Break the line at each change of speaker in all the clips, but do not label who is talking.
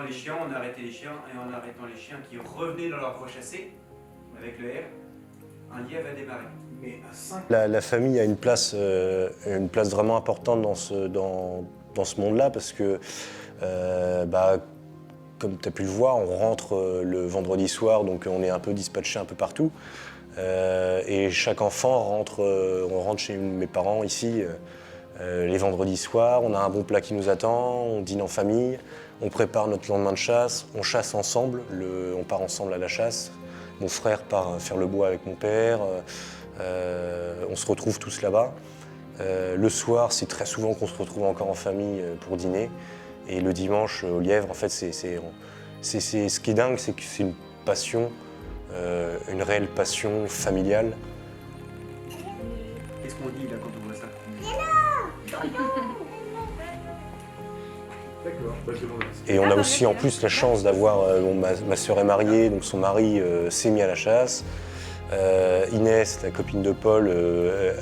Les chiens, on a arrêté les chiens, et en arrêtant les chiens qui revenaient dans leur voie chassée, avec le R, un lièvre a démarré. Mais à 5...
La famille a une place vraiment importante dans ce monde-là parce que, comme tu as pu le voir, on rentre le vendredi soir, donc on est un peu dispatché un peu partout. Et chaque enfant rentre, on rentre chez mes parents ici les vendredis soirs, on a un bon plat qui nous attend, on dîne en famille, on prépare notre lendemain de chasse, on chasse ensemble, on part ensemble à la chasse. Mon frère part faire le bois avec mon père, on se retrouve tous là-bas. Le soir, c'est très souvent qu'on se retrouve encore en famille pour dîner. Et le dimanche, au lièvre, en fait, ce qui est dingue, c'est que c'est une passion, une réelle passion familiale.
Qu'est-ce qu'on dit là quand on voit ça? D'accord, bah, je vous remercie.
Et on a aussi en plus la chance d'avoir, ma sœur est mariée, donc son mari s'est mis à la chasse. Inès, la copine de Paul,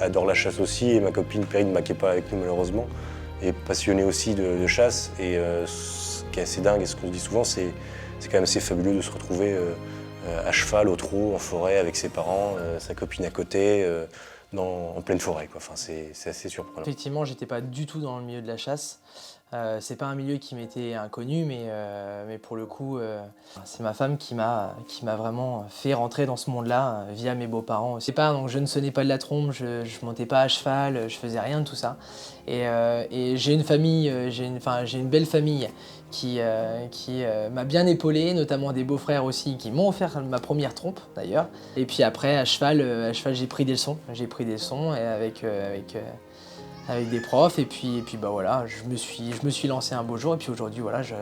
adore la chasse aussi, et ma copine Perrine, qui n'est pas avec nous malheureusement, est passionnée aussi de chasse. Et ce qui est assez dingue, et ce qu'on dit souvent, c'est quand même assez fabuleux de se retrouver à cheval, au trot, en forêt, avec ses parents, sa copine à côté, en pleine forêt, quoi. Enfin, c'est assez surprenant.
Effectivement, j'étais pas du tout dans le milieu de la chasse. C'est pas un milieu qui m'était inconnu, mais pour le coup, c'est ma femme qui m'a vraiment fait rentrer dans ce monde-là via mes beaux-parents. C'est pas, donc je ne sonnais pas de la trompe, je montais pas à cheval, je faisais rien de tout ça. Et j'ai une famille, j'ai une belle famille qui m'a bien épaulé, notamment des beaux-frères aussi qui m'ont offert ma première trompe d'ailleurs. Et puis après, à cheval j'ai pris des leçons. J'ai pris des leçons avec des profs, et puis bah voilà, je me suis lancé un beau jour, et puis aujourd'hui voilà, je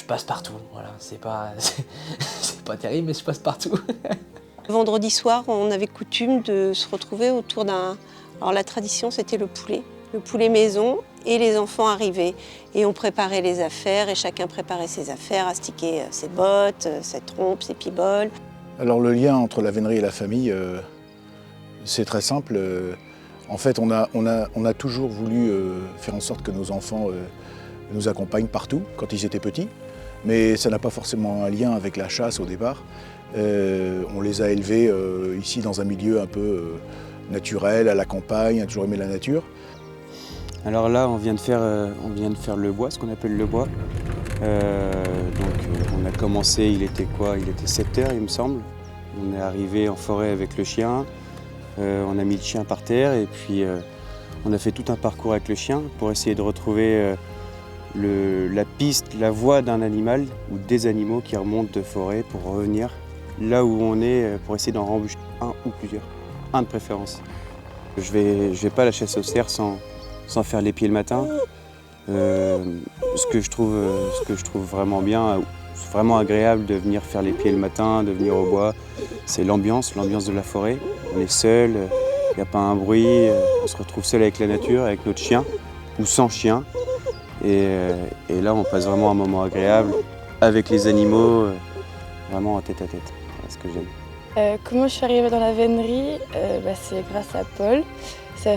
passe partout. Voilà, c'est pas terrible, mais je passe partout.
Le vendredi soir, on avait coutume de se retrouver autour d'un... Alors la tradition, c'était le poulet maison, et les enfants arrivaient. Et on préparait les affaires, et chacun préparait ses affaires, astiquait ses bottes, ses trompes, ses piboles.
Alors le lien entre la vénerie et la famille, c'est très simple. En fait, on a toujours voulu faire en sorte que nos enfants nous accompagnent partout, quand ils étaient petits. Mais ça n'a pas forcément un lien avec la chasse au départ. On les a élevés ici dans un milieu un peu naturel, à la campagne, on a toujours aimé la nature.
Alors là, on vient de faire le bois, ce qu'on appelle le bois. Donc on a commencé, il était 7 heures il me semble. On est arrivé en forêt avec le chien. On a mis le chien par terre, et puis on a fait tout un parcours avec le chien pour essayer de retrouver la piste, la voie d'un animal ou des animaux qui remontent de forêt pour revenir là où on est pour essayer d'en remboucher un ou plusieurs, un de préférence. Je vais pas à la chasse au cerf sans faire les pieds le matin. Ce que je trouve vraiment bien, vraiment agréable de venir faire les pieds le matin, de venir au bois, c'est l'ambiance de la forêt. On est seul, il n'y a pas un bruit, on se retrouve seul avec la nature, avec notre chien, ou sans chien. Et là, on passe vraiment un moment agréable avec les animaux, vraiment en tête à tête. C'est ce que j'aime.
Comment je suis arrivée dans la vénerie? C'est grâce à Paul. Ça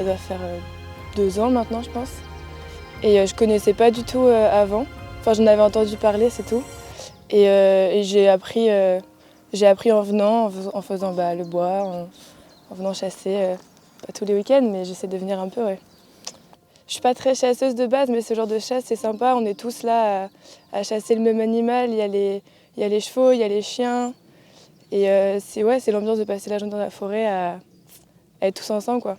doit faire 2 ans maintenant, je pense. Et je connaissais pas du tout avant. Enfin, j'en avais entendu parler, c'est tout. Et j'ai appris en venant, en faisant le bois, en venant chasser, pas tous les week-ends, mais j'essaie de venir un peu, ouais. Je suis pas très chasseuse de base, mais ce genre de chasse, c'est sympa. On est tous là à chasser le même animal. Il y a les chevaux, il y a les chiens. Et c'est l'ambiance de passer la journée dans la forêt à être tous ensemble, quoi.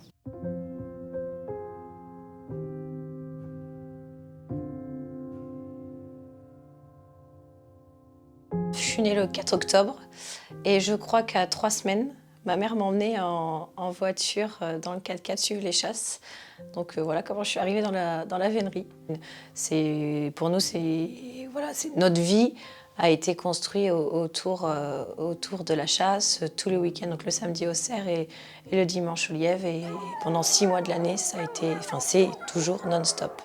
Je suis née le 4 octobre, et je crois qu'à 3 semaines, ma mère m'emmenait en voiture dans le 4x4 suivre les chasses. Donc voilà comment je suis arrivée dans la vénerie. Pour nous, notre vie a été construite autour de la chasse, tous les week-ends, donc le samedi au cerf et le dimanche au lièvre. Et pendant 6 mois de l'année, c'est toujours non-stop.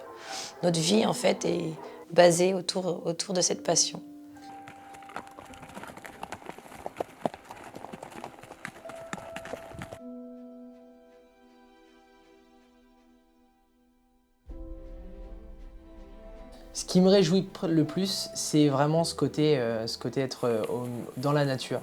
Notre vie, en fait, est basée autour de cette passion.
Ce qui me réjouit le plus, c'est vraiment ce côté être dans la nature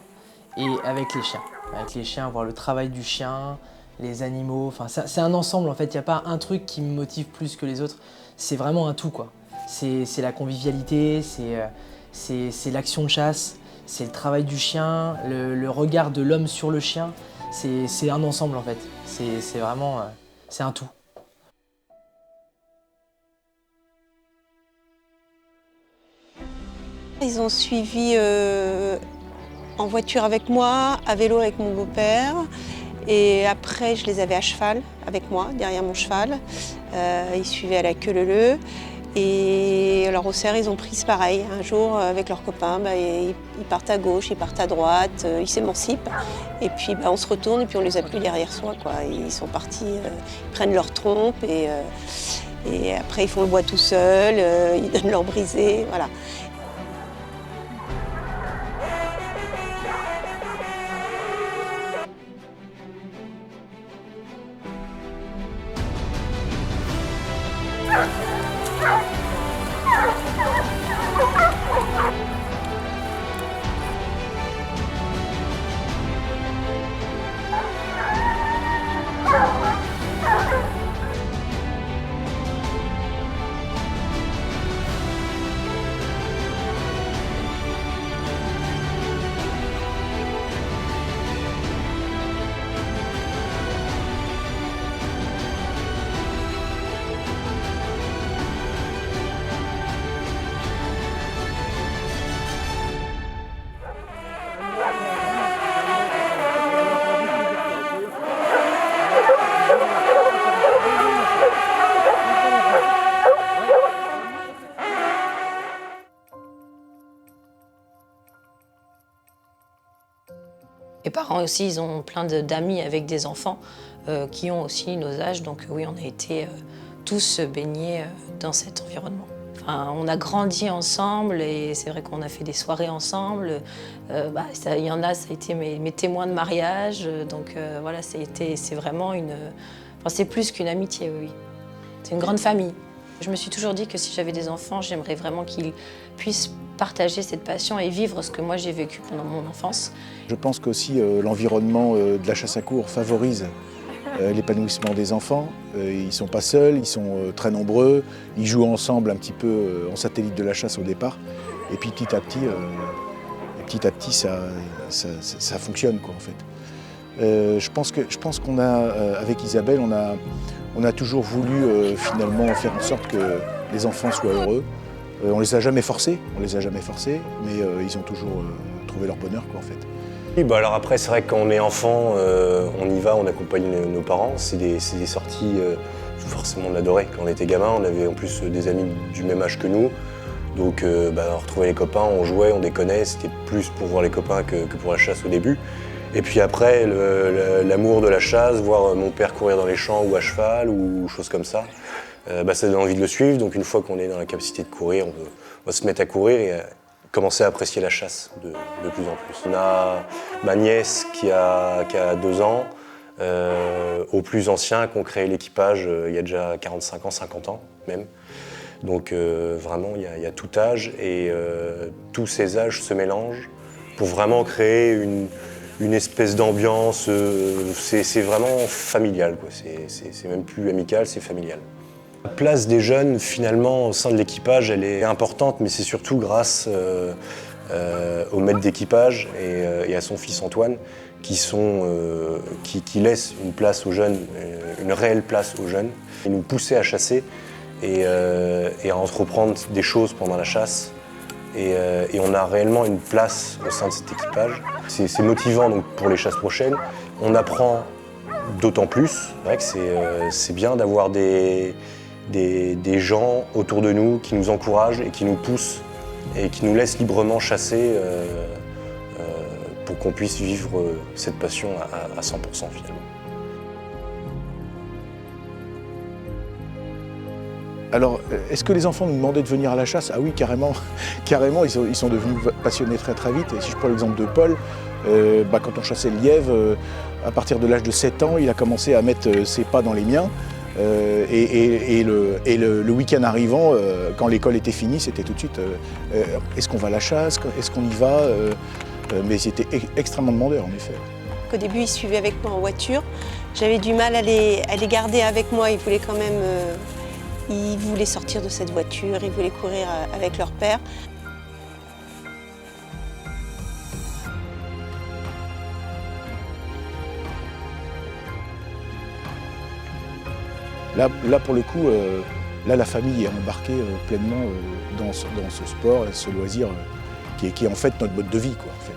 et avec les chiens. Avec les chiens, voir le travail du chien, les animaux, enfin c'est un ensemble en fait, il n'y a pas un truc qui me motive plus que les autres, c'est vraiment un tout quoi. C'est la convivialité, c'est l'action de chasse, c'est le travail du chien, le regard de l'homme sur le chien, c'est un ensemble en fait, c'est vraiment, c'est un tout.
Ils ont suivi en voiture avec moi, à vélo avec mon beau-père. Et après, je les avais à cheval avec moi, derrière mon cheval. Ils suivaient à la queue leu-leu. Et alors au cerf, ils ont pris pareil. Un jour, avec leurs copains, ils partent à gauche, ils partent à droite, ils s'émancipent. Et puis on se retourne et puis on les a plus derrière soi, quoi. Ils sont partis, ils prennent leur trompe et après ils font le bois tout seuls, ils donnent leur brisée, voilà.
Les parents aussi, ils ont plein d'amis avec des enfants qui ont aussi nos âges. Donc oui, on a été tous baignés dans cet environnement. Enfin, on a grandi ensemble et c'est vrai qu'on a fait des soirées ensemble. Il y en a, ça a été mes témoins de mariage. Donc voilà, c'est vraiment une... Enfin, c'est plus qu'une amitié, oui. C'est une grande famille. Je me suis toujours dit que si j'avais des enfants, j'aimerais vraiment qu'ils puissent partager cette passion et vivre ce que moi j'ai vécu pendant mon enfance.
Je pense qu'aussi l'environnement de la chasse à courre favorise l'épanouissement des enfants. Ils ne sont pas seuls, ils sont très nombreux, ils jouent ensemble un petit peu en satellite de la chasse au départ. Et puis petit à petit ça fonctionne quoi, en fait. Je pense qu'on a, avec Isabelle, on a toujours voulu finalement faire en sorte que les enfants soient heureux. On les a jamais forcés, mais ils ont toujours trouvé leur bonheur quoi, en fait.
Oui, alors après, c'est vrai que quand on est enfant, on y va, on accompagne nos parents. C'est des sorties, forcément on adorait. Quand on était gamin, on avait en plus des amis du même âge que nous. Donc on retrouvait les copains, on jouait, on déconnait. C'était plus pour voir les copains que pour la chasse au début. Et puis après, l'amour de la chasse, voir mon père courir dans les champs ou à cheval ou choses comme ça, ça donne envie de le suivre. Donc une fois qu'on est dans la capacité de courir, on va se mettre à courir et commencer à apprécier la chasse de plus en plus. On a ma nièce qui a 2 ans, aux plus anciens qui ont créé l'équipage il y a déjà 45 ans, 50 ans même. Donc vraiment, il y a tout âge et tous ces âges se mélangent pour vraiment créer une espèce d'ambiance. C'est vraiment familial, quoi. C'est même plus amical, c'est familial. La place des jeunes, finalement, au sein de l'équipage, elle est importante, mais c'est surtout grâce au maître d'équipage et à son fils Antoine, qui laissent une place aux jeunes, une réelle place aux jeunes. Ils nous poussaient à chasser et à entreprendre des choses pendant la chasse. Et on a réellement une place au sein de cet équipage. C'est motivant donc, pour les chasses prochaines. On apprend d'autant plus. C'est vrai que c'est bien d'avoir des gens autour de nous qui nous encouragent et qui nous poussent et qui nous laissent librement chasser pour qu'on puisse vivre cette passion à 100% finalement.
Alors, est-ce que les enfants nous demandaient de venir à la chasse? Ah oui, carrément. Carrément, ils sont devenus passionnés très très vite. Et si je prends l'exemple de Paul, quand on chassait le lièvre, à partir de l'âge de 7 ans, il a commencé à mettre ses pas dans les miens. Et le week-end arrivant, quand l'école était finie, c'était tout de suite est-ce qu'on va à la chasse, est-ce qu'on y va mais c'était extrêmement demandeur en effet.
Au début, ils suivaient avec moi en voiture. J'avais du mal à les garder avec moi. Ils voulaient quand même, ils voulaient sortir de cette voiture, ils voulaient courir avec leur père.
Là pour le coup, là, la famille est embarquée pleinement dans ce sport, ce loisir qui est en fait notre mode de vie, quoi, en fait.